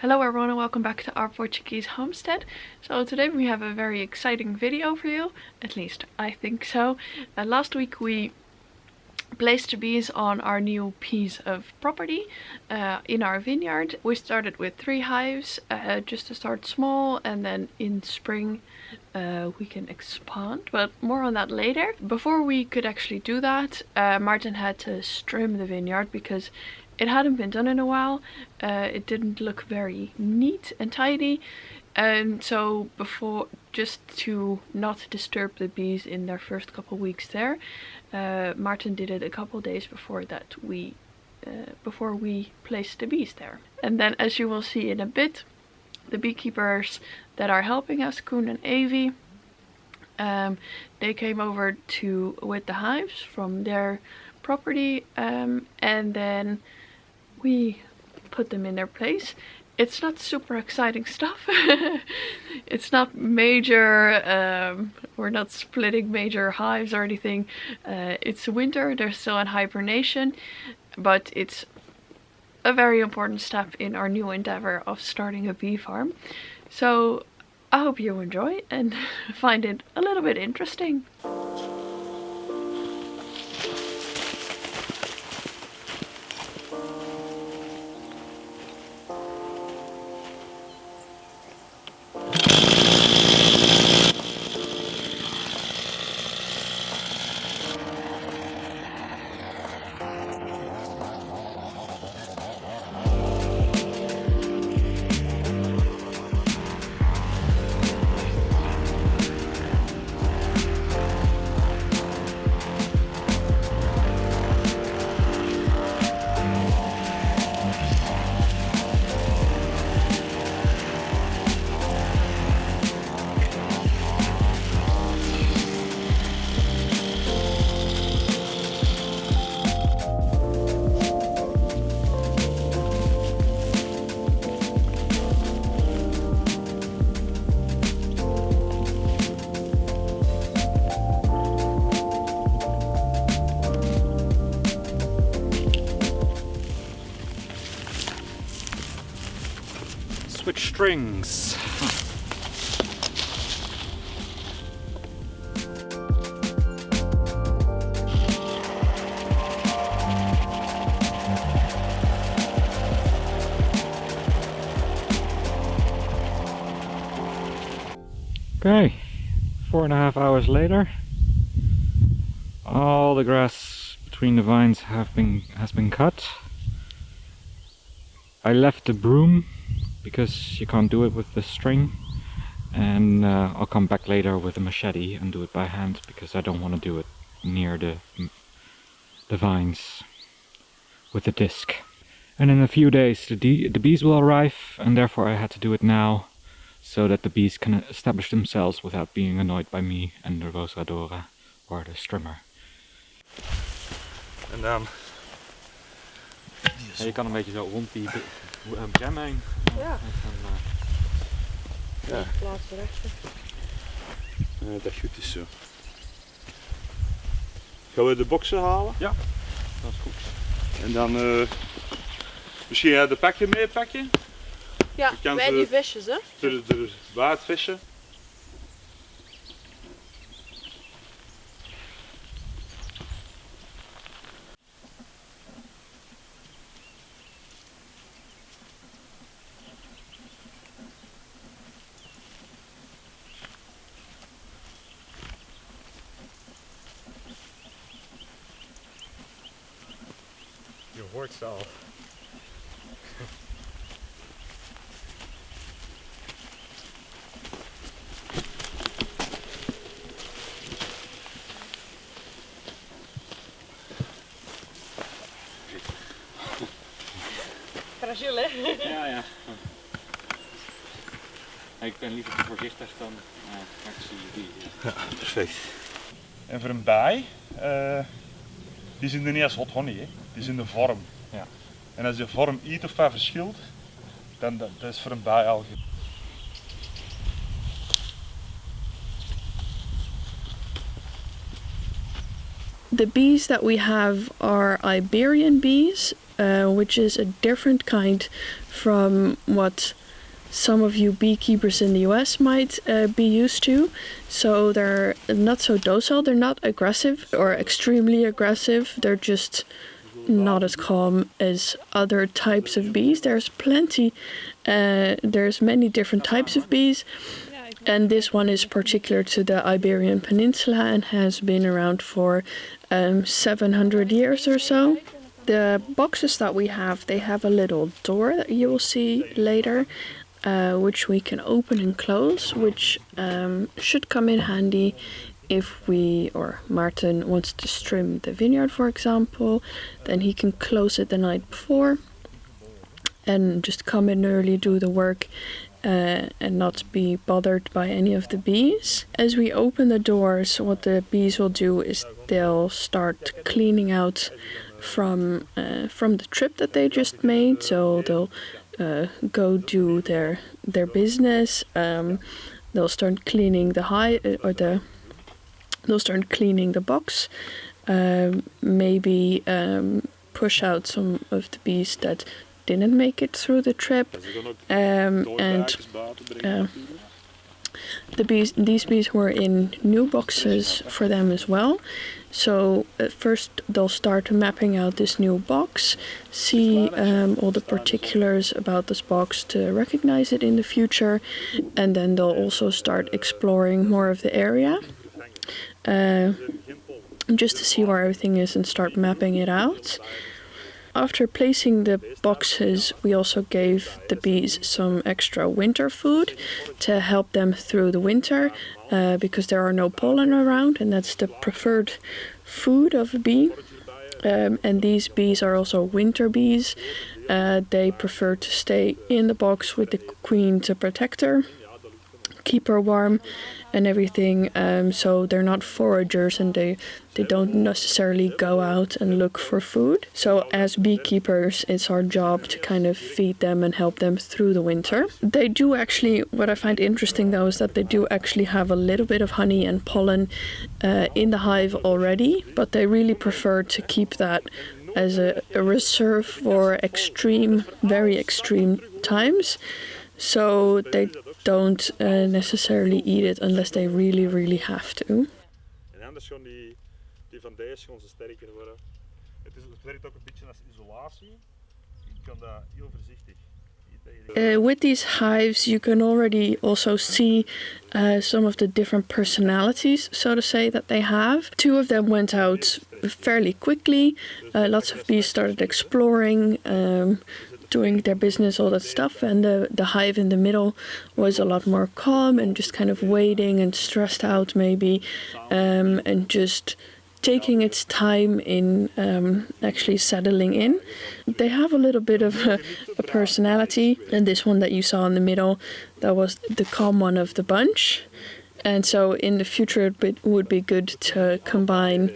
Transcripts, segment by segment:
Hello everyone and welcome back to our Portuguese homestead. So today we have a very exciting video for you, at least I think so. Last week we placed the bees on our new piece of property in our vineyard. We started with 3 hives just to start small, and then in spring we can expand, but more on that later. Before we could actually do that, Martin had to trim the vineyard because it hadn't been done in a while. It didn't look very neat and tidy, and so just to not disturb the bees in their first couple weeks there, Martin did it a couple days before that before we placed the bees there. And then, as you will see in a bit, the beekeepers that are helping us, Koen and Avi, they came over with the hives from their property, and then we put them in their place. It's not super exciting stuff. It's not major, we're not splitting major hives or anything. It's winter, they're still in hibernation, but it's a very important step in our new endeavor of starting a bee farm. So I hope you enjoy and find it a little bit interesting. Switch strings. Okay, 4.5 hours later, all the grass between the vines has been cut. I left the broom because you can't do it with the string, and I'll come back later with a machete and do it by hand because I don't want to do it near the vines with the disc. And in a few days the bees will arrive, and therefore I had to do it now so that the bees can establish themselves without being annoyed by me and the rosadora or the strimmer. En dan... Ja, je kan een beetje zo rond die jam heen. Ja. Ja. Plaats rechter. Dat goed is zo. Gaan we de boksen halen? Ja, dat is goed. En dan misschien de pakje meepakken? Ja, bij die visjes, hè? De waardvissen. Je hoort zelf. Fragiel, hè? Ja. Ik ben liever te voorzichtig dan actie. Ja, perfect. En voor een bij, die zijn er niet als hot honey, hè. Die zijn de vorm. Ja. En als de vorm iets of wat verschilt, dan dat is voor een bij al goed. The bees that we have are Iberian bees. which is a different kind from what some of you beekeepers in the US might be used to. So they're not so docile, they're not aggressive or extremely aggressive, they're just not as calm as other types of bees. There's many different types of bees, and this one is particular to the Iberian Peninsula and has been around for 700 years or so. The boxes that we have, they have a little door that you will see later, which we can open and close, which should come in handy if we, or Martin, wants to trim the vineyard, for example. Then he can close it the night before and just come in early, do the work, and not be bothered by any of the bees. As we open the doors, what the bees will do is they'll start cleaning out from the trip that they just made. So they'll go do their business. They'll start cleaning the hive, they'll start cleaning the box. Maybe push out some of the bees that didn't make it through the trip, and these bees were in new boxes for them as well. So first they'll start mapping out this new box, see all the particulars about this box to recognize it in the future, and then they'll also start exploring more of the area just to see where everything is and start mapping it out. After placing the boxes, we also gave the bees some extra winter food to help them through the winter, because there are no pollen around, and that's the preferred food of a bee. And these bees are also winter bees. They prefer to stay in the box with the queen to protect her, keep her warm and everything, so they're not foragers, and they don't necessarily go out and look for food. So as beekeepers, it's our job to kind of feed them and help them through the winter. They do actually, what I find interesting though, is that they do actually have a little bit of honey and pollen in the hive already, but they really prefer to keep that as a reserve for extreme, very extreme times. So they don't necessarily eat it unless they really, really have to. En anders gaan die van deze gaan ze sterker worden. Het werkt ook een beetje als isolatie. Je kan dat heel voorzichtig. With these hives, you can already also see some of the different personalities, so to say, that they have. 2 of them went out fairly quickly. Lots of bees started exploring, doing their business, all that stuff, and the hive in the middle was a lot more calm and just kind of waiting and stressed out maybe, and just taking its time in actually settling in. They have a little bit of a personality, and this one that you saw in the middle, that was the calm one of the bunch. And so in the future it would be good to combine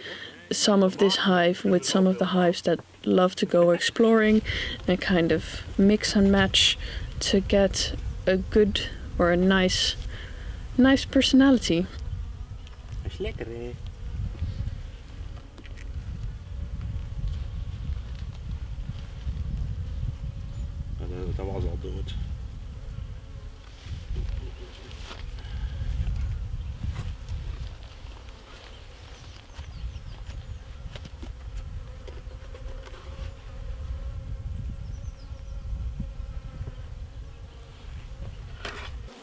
some of this hive with some of the hives that love to go exploring, and kind of mix and match to get a good or a nice personality. Dat is lekker, hè? Dat was al dood.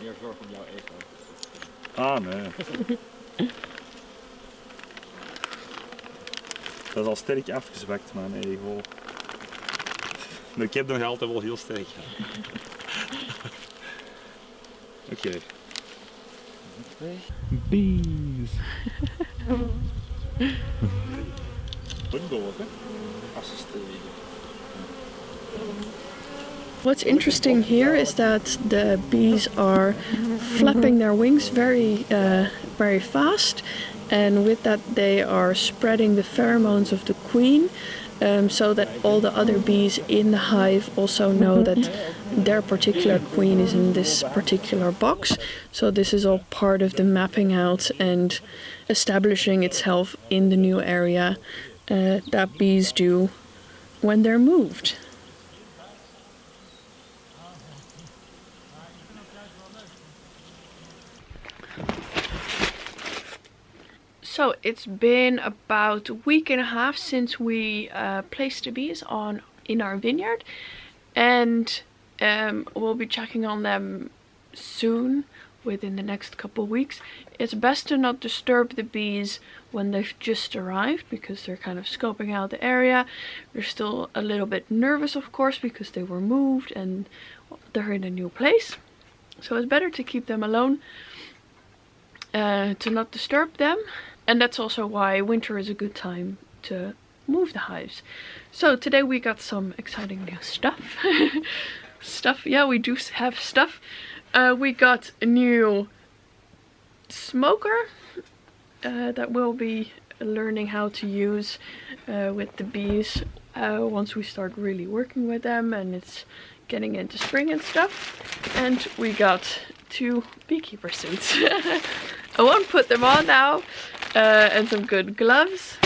Meer zorg om jouw ego. Ah, nee. Dat is al sterk afgezwakt, mijn ego. Maar ik heb nog altijd wel heel sterk. Oké. Bees. Pungo, hè? Assisteren. What's interesting here is that the bees are flapping their wings very fast, and with that they are spreading the pheromones of the queen, so that all the other bees in the hive also know that their particular queen is in this particular box. So this is all part of the mapping out and establishing itself in the new area that bees do when they're moved. So it's been about a week and a half since we placed the bees in our vineyard, and we'll be checking on them soon, within the next couple of weeks. It's best to not disturb the bees when they've just arrived, because they're kind of scoping out the area. They're still a little bit nervous, of course, because they were moved and they're in a new place. So it's better to keep them alone, to not disturb them. And that's also why winter is a good time to move the hives. So today we got some exciting new stuff. Yeah, we do have stuff. We got a new smoker that we'll be learning how to use with the bees once we start really working with them and it's getting into spring and stuff. And we got 2 beekeeper suits. I won't put them on now. And some good gloves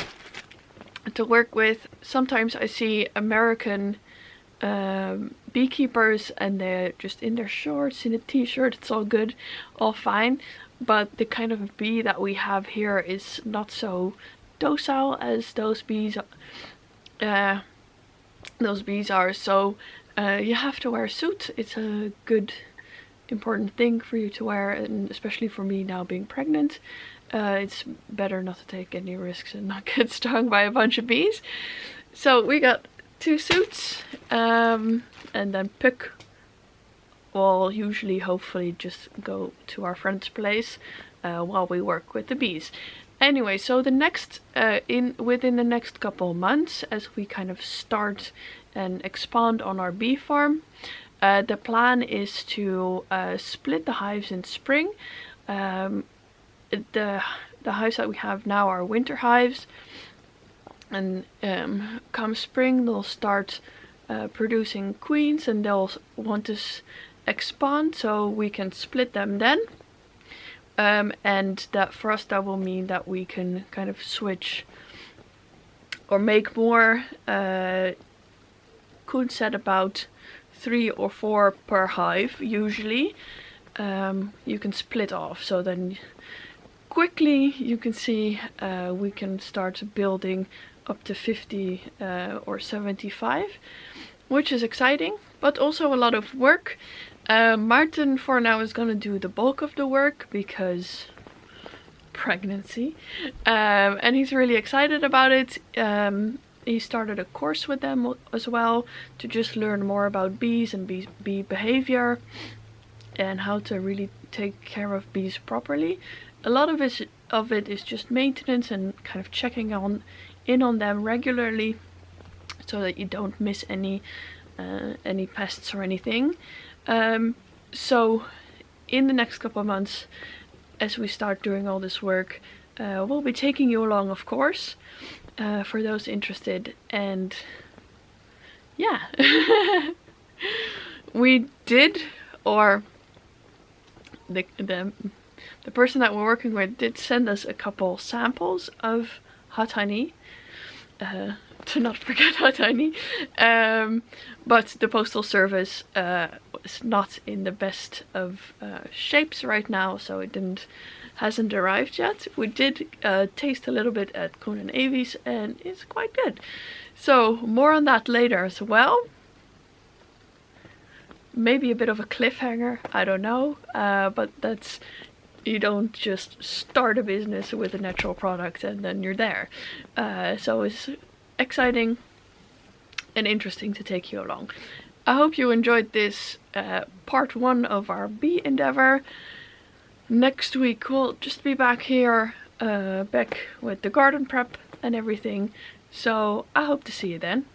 to work with. Sometimes I see American beekeepers and they're just in their shorts, in a t-shirt. It's all good, all fine, but the kind of bee that we have here is not so docile as those bees are. So you have to wear a suit. It's a good important thing for you to wear, and especially for me now being pregnant. It's better not to take any risks and not get stung by a bunch of bees. So we got 2 suits, and then Puck will usually hopefully just go to our friend's place while we work with the bees. Anyway, so the next within the next couple of months, as we kind of start and expand on our bee farm, the plan is to split the hives in spring. The hives that we have now are winter hives, and come spring they'll start producing queens, and they'll want to expand, so we can split them then. And that for us, that will mean that we can kind of switch or make more queens, set about 3 or 4 per hive usually. You can split off, so then quickly you can see we can start building up to 50 or 75, which is exciting, but also a lot of work. Martin for now is gonna do the bulk of the work because pregnancy, and he's really excited about it. He started a course with them as well to just learn more about bees and bee behavior and how to really take care of bees properly. A lot of it is just maintenance and kind of checking in on them regularly, so that you don't miss any pests or anything. So in the next couple of months, as we start doing all this work, we'll be taking you along, of course, for those interested. And yeah, we did, or the person that we're working with did send us a couple samples of hot honey, to not forget hot honey, but the postal service is not in the best of shapes right now, so it hasn't arrived yet. We did taste a little bit at Koen and Avi's, and it's quite good. So more on that later as well. Maybe a bit of a cliffhanger, I don't know, but that's, you don't just start a business with a natural product and then you're there. So it's exciting and interesting to take you along. I hope you enjoyed this part 1 of our bee endeavor. Next week we'll just be back here, back with the garden prep and everything. So I hope to see you then.